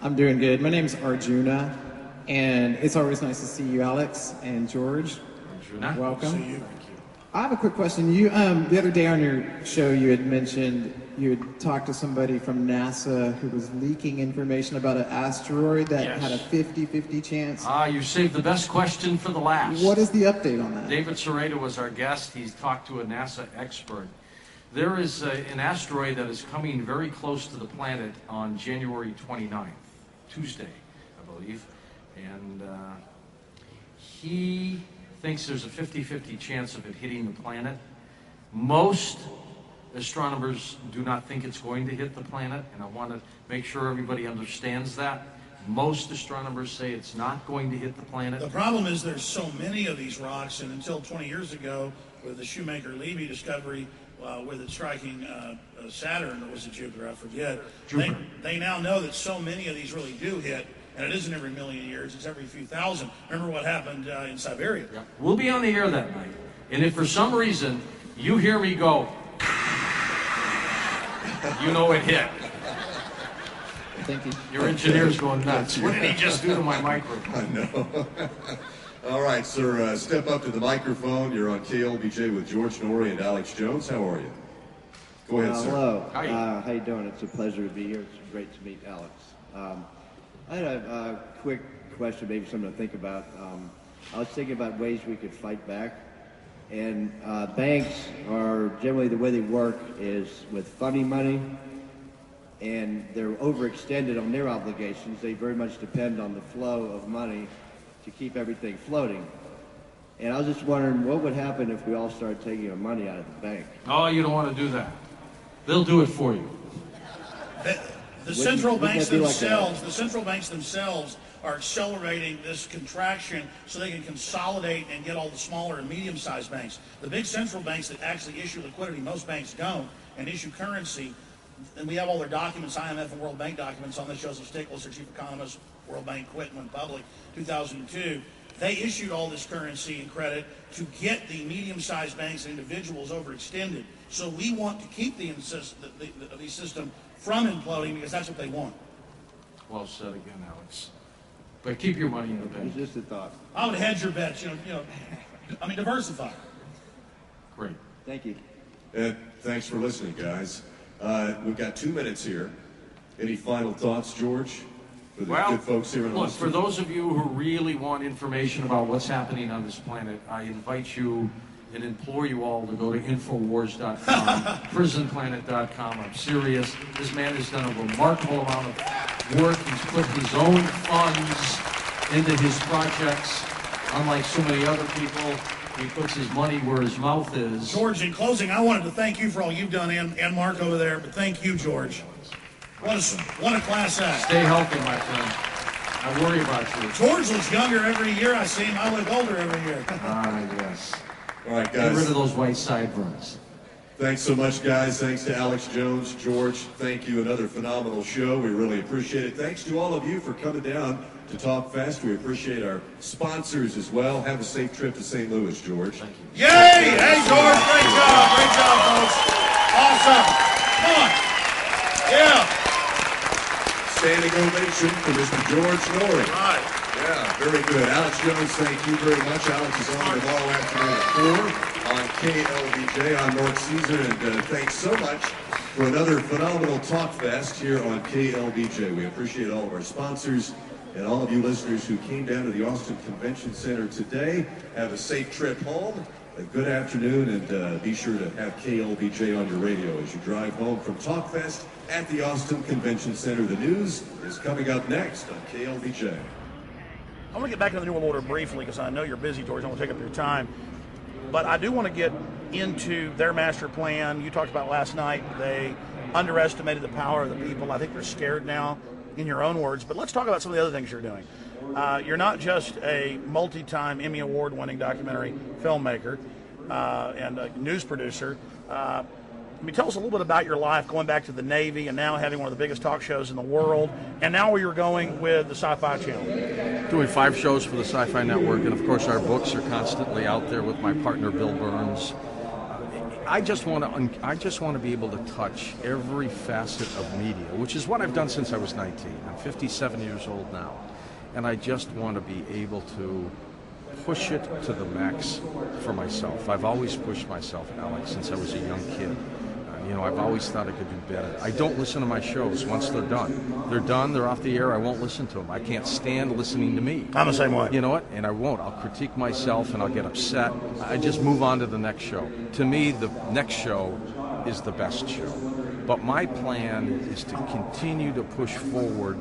I'm doing good. My name's Arjuna, and it's always nice to see you, Alex and George. Arjuna, welcome. See you. I have a quick question. You, the other day on your show, you had mentioned you had talked to somebody from NASA who was leaking information about an asteroid that had a 50-50 chance. You saved the best question for the last. What is the update on that? David Sereda was our guest. He's talked to a NASA expert. There is an asteroid that is coming very close to the planet on January 29th, Tuesday, I believe. And he thinks there's a 50-50 chance of it hitting the planet. Most astronomers do not think it's going to hit the planet, and I want to make sure everybody understands that. Most astronomers say it's not going to hit the planet. The problem is there's so many of these rocks, and until 20 years ago, with the Shoemaker-Levy discovery, with it striking Saturn, or was it Jupiter? I forget. They now know that so many of these really do hit, and it isn't every million years, it's every few thousand. Remember what happened in Siberia? Yeah. We'll be on the air that night, and if for some reason you hear me go, you know it hit. Thank you. Your engineer's going nuts. What did he just do to my microphone? I know. All right, sir, step up to the microphone. You're on KLBJ with George Noory and Alex Jones. How are you? Go ahead, sir. Hello. Hi. How you doing? It's a pleasure to be here. It's great to meet Alex. I had a quick question, maybe something to think about. I was thinking about ways we could fight back. And banks are generally, the way they work is with funding money, and they're overextended on their obligations. They very much depend on the flow of money to keep everything floating. And I was just wondering what would happen if we all started taking our money out of the bank. Oh, you don't want to do that. They'll do it for you. The central banks themselves are accelerating this contraction so they can consolidate and get all the smaller and medium-sized banks. The big central banks that actually issue liquidity, most banks don't, and issue currency, and we have all their documents, IMF and World Bank documents on this. Joseph Stiglitz, their chief economist, World Bank quit and went public, 2002. They issued all this currency and credit to get the medium-sized banks and individuals overextended. So we want to keep the system from imploding because that's what they want. Well said again, Alex. But keep your money in the bank. It's just a thought. I would hedge your bets, diversify. Great. Thank you. And thanks for listening, guys. We've got 2 minutes here. Any final thoughts, George, for the good folks here in look, Austin? for those of you who really want information about what's happening on this planet, I invite you and implore you all to go to Infowars.com, PrisonPlanet.com. I'm serious. This man has done a remarkable amount of work. He's put his own funds into his projects. Unlike so many other people, he puts his money where his mouth is. George, in closing, I wanted to thank you for all you've done, and Mark over there, but thank you, George. What a class act. Stay healthy, my friend. I worry about you. George looks younger every year I see him. I look older every year. Yes. All right, Get guys. rid of those white sideburns. Thanks so much, guys. Thanks to Alex Jones. George, thank you. Another phenomenal show. We really appreciate it. Thanks to all of you for coming down to Talk Fest. We appreciate our sponsors as well. Have a safe trip to St. Louis, George. Thank you. Yay! Hey, George, great job. Great job, folks. Awesome. Come on. Yeah. Standing ovation for Mr. George Noory. Right. Yeah, very good. Alex Jones, thank you very much. Alex is on tomorrow afternoon at 4 on KLBJ. I'm North Caesar, and thanks so much for another phenomenal Talk Fest here on KLBJ. We appreciate all of our sponsors and all of you listeners who came down to the Austin Convention Center today. Have a safe trip home, a good afternoon, and be sure to have KLBJ on your radio as you drive home from Talk Fest at the Austin Convention Center. The news is coming up next on KLBJ. I want to get back into the New World Order briefly because I know you're busy, George. I don't want to take up your time. But I do want to get into their master plan. You talked about last night. They underestimated the power of the people. I think they're scared now, in your own words. But let's talk about some of the other things you're doing. You're not just a multi-time Emmy Award-winning documentary filmmaker and a news producer. Tell us a little bit about your life going back to the Navy and now having one of the biggest talk shows in the world, and now where you're going with the Sci-Fi Channel. Doing 5 shows for the Sci-Fi Network, and of course our books are constantly out there with my partner Bill Burns. I just want to be able to touch every facet of media, which is what I've done since I was 19. I'm 57 years old now, and I just want to be able to push it to the max for myself. I've always pushed myself, Alex, since I was a young kid. I've always thought I could do better. I don't listen to my shows once they're done. They're done, they're off the air, I won't listen to them. I can't stand listening to me. I'm the same way. You know what? And I won't. I'll critique myself and I'll get upset. I just move on to the next show. To me, the next show is the best show. But my plan is to continue to push forward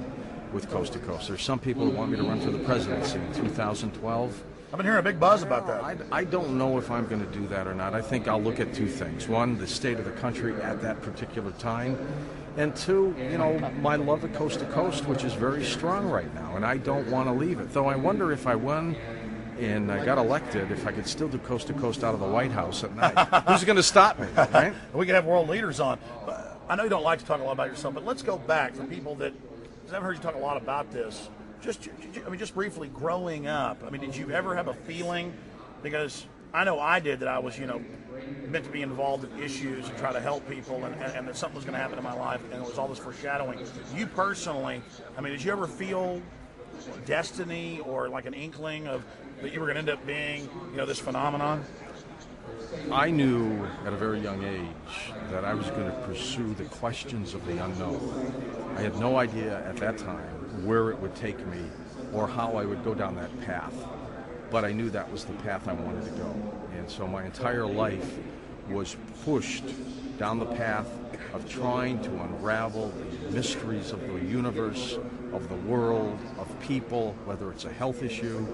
with Coast to Coast. There's some people who want me to run for the presidency in 2012. I've been hearing a big buzz about that. I don't know if I'm going to do that or not. I think I'll look at two things. One, the state of the country at that particular time. And two, my love of Coast to Coast, which is very strong right now. And I don't want to leave it. Though I wonder if I won and I got elected, if I could still do Coast to Coast out of the White House at night. Who's going to stop me, right? We could have world leaders on. But I know you don't like to talk a lot about yourself, but let's go back for people that, because I've heard you talk a lot about this. Just briefly, growing up, did you ever have a feeling, because I know I did, that I was, meant to be involved in issues and try to help people, and that something was going to happen in my life, and it was all this foreshadowing. You personally, did you ever feel destiny or like an inkling of that you were going to end up being, this phenomenon? I knew at a very young age that I was going to pursue the questions of the unknown. I had no idea at that time where it would take me or how I would go down that path. But I knew that was the path I wanted to go. And so my entire life was pushed down the path of trying to unravel the mysteries of the universe, of the world, of people, whether it's a health issue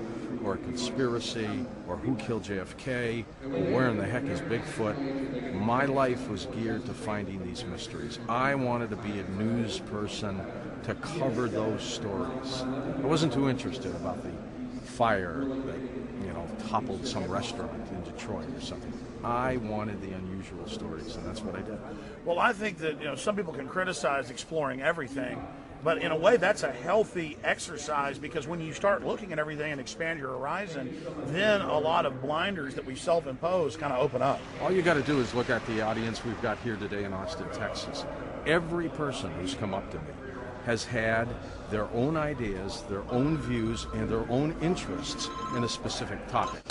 or a conspiracy or who killed JFK or where in the heck is Bigfoot. My life was geared to finding these mysteries. I wanted to be a news person to cover those stories. I wasn't too interested about the fire that, toppled some restaurant in Detroit or something. I wanted the unusual stories, and that's what I did. Well, I think that, some people can criticize exploring everything, but in a way that's a healthy exercise, because when you start looking at everything and expand your horizon, then a lot of blinders that we self-impose kind of open up. All you got to do is look at the audience we've got here today in Austin, Texas. Every person who's come up to me has had their own ideas, their own views, and their own interests in a specific topic.